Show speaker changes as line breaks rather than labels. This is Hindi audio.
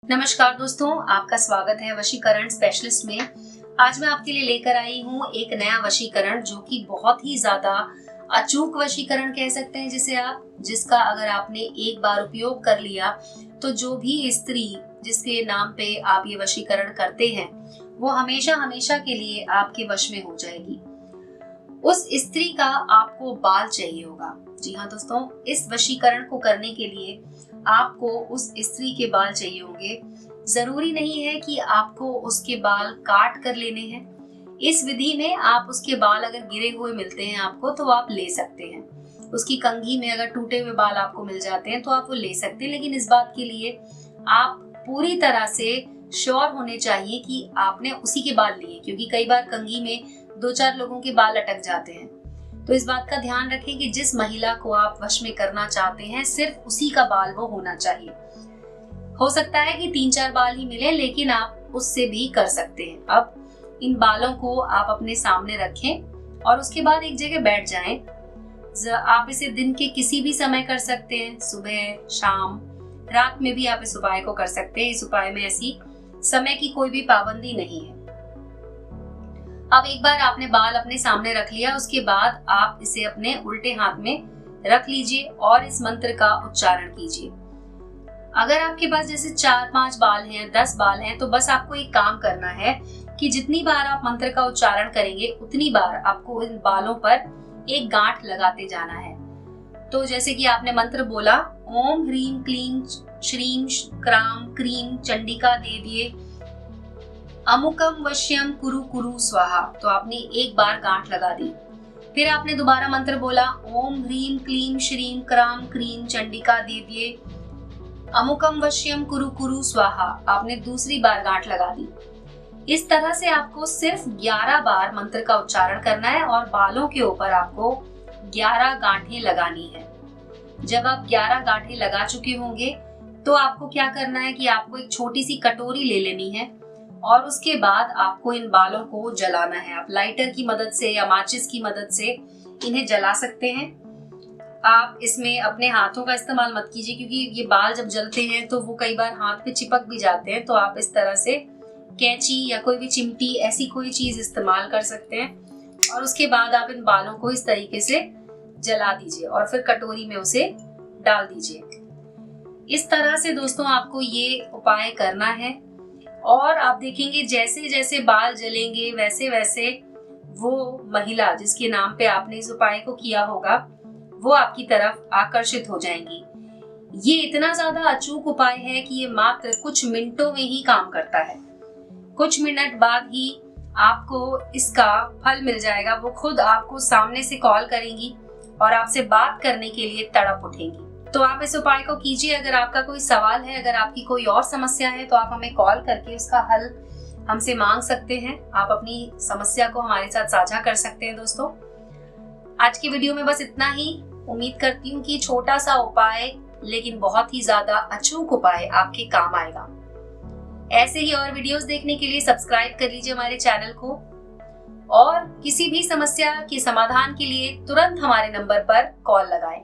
नमस्कार दोस्तों, आपका स्वागत है वशीकरण स्पेशलिस्ट में। आज मैं आपके लिए लेकर आई हूँ एक नया वशीकरण जो कि बहुत ही ज्यादा अचूक वशीकरण कह सकते हैं जिसका अगर आपने एक बार उपयोग कर लिया तो जो भी स्त्री जिसके नाम पे आप ये वशीकरण करते हैं वो हमेशा हमेशा के लिए आपके वश में हो जाएगी। उस स्त्री का आपको बाल चाहिए होगा। जी हाँ दोस्तों, इस वशीकरण को करने के लिए आपको उस स्त्री के बाल चाहिए होंगे। जरूरी नहीं है कि आपको उसके बाल काट कर लेने हैं। इस विधि में आप उसके बाल अगर गिरे हुए मिलते हैं आपको तो आप ले सकते हैं। उसकी कंघी में अगर टूटे हुए बाल आपको मिल जाते हैं तो आप वो ले सकते हैं, लेकिन इस बात के लिए आप पूरी तरह से श्योर होने चाहिए कि आपने उसी के बाल लिए, क्योंकि कई बार कंघी में 2-4 लोगों के बाल अटक जाते हैं। तो इस बात का ध्यान रखें कि जिस महिला को आप वश में करना चाहते हैं सिर्फ उसी का बाल वो होना चाहिए। हो सकता है कि 3-4 बाल ही मिले, लेकिन आप उससे भी कर सकते हैं। अब इन बालों को आप अपने सामने रखें और उसके बाद एक जगह बैठ जाएं। आप इसे दिन के किसी भी समय कर सकते हैं, सुबह, शाम, रात में भी आप इस उपाय को कर सकते हैं। इस उपाय में ऐसी समय की कोई भी पाबंदी नहीं है। अब एक बार आपने बाल अपने सामने रख लिया, उसके बाद आप इसे अपने उल्टे हाथ में रख लीजिए और इस मंत्र का उच्चारण कीजिए। अगर आपके पास जैसे 4-5 बाल हैं, 10 बाल हैं, तो बस आपको एक काम करना है कि जितनी बार आप मंत्र का उच्चारण करेंगे उतनी बार आपको इन बालों पर एक गांठ लगाते जाना है। तो जैसे कि आपने मंत्र बोला, ओम ह्रीम क्लीम श्रीम क्राम क्रीम चंडिका देव्ये अमुकम वश्यम कुरु कुरु स्वाहा, तो आपने एक बार गांठ लगा दी। फिर आपने दोबारा मंत्र बोला, ओम ह्रीम क्लीम श्रीम क्राम क्रीम चंडिका देव्ये अमुकम वश्यम कुरु कुरु स्वाहा, आपने दूसरी बार गांठ लगा दी। इस तरह से आपको सिर्फ 11 बार मंत्र का उच्चारण करना है और बालों के ऊपर आपको 11 गांठें लगानी है। जब आप 11 गांठें लगा चुके होंगे तो आपको क्या करना है कि आपको एक छोटी सी कटोरी ले लेनी है और उसके बाद आपको इन बालों को जलाना है। आप लाइटर की मदद से या माचिस की मदद से इन्हें जला सकते हैं। आप इसमें अपने हाथों का इस्तेमाल मत कीजिए, क्योंकि ये बाल जब जलते हैं तो वो कई बार हाथ पे चिपक भी जाते हैं। तो आप इस तरह से कैंची या कोई भी चिमटी, ऐसी कोई चीज इस्तेमाल कर सकते हैं और उसके बाद आप इन बालों को इस तरीके से जला दीजिए और फिर कटोरी में उसे डाल दीजिए। इस तरह से दोस्तों आपको ये उपाय करना है और आप देखेंगे जैसे जैसे बाल जलेंगे वैसे वैसे वो महिला जिसके नाम पे आपने इस उपाय को किया होगा वो आपकी तरफ आकर्षित हो जाएंगी। ये इतना ज्यादा अचूक उपाय है कि ये मात्र कुछ मिनटों में ही काम करता है। कुछ मिनट बाद ही आपको इसका फल मिल जाएगा। वो खुद आपको सामने से कॉल करेंगी और आपसे बात करने के लिए तड़प उठेंगी। तो आप इस उपाय को कीजिए। अगर आपका कोई सवाल है, अगर आपकी कोई और समस्या है तो आप हमें कॉल करके उसका हल हमसे मांग सकते हैं। आप अपनी समस्या को हमारे साथ साझा कर सकते हैं। दोस्तों, आज की वीडियो में बस इतना ही। उम्मीद करती हूँ कि छोटा सा उपाय लेकिन बहुत ही ज्यादा अचूक उपाय आपके काम आएगा। ऐसे ही और वीडियोस देखने के लिए सब्सक्राइब कर लीजिए हमारे चैनल को और किसी भी समस्या के समाधान के लिए तुरंत हमारे नंबर पर कॉल लगाएं।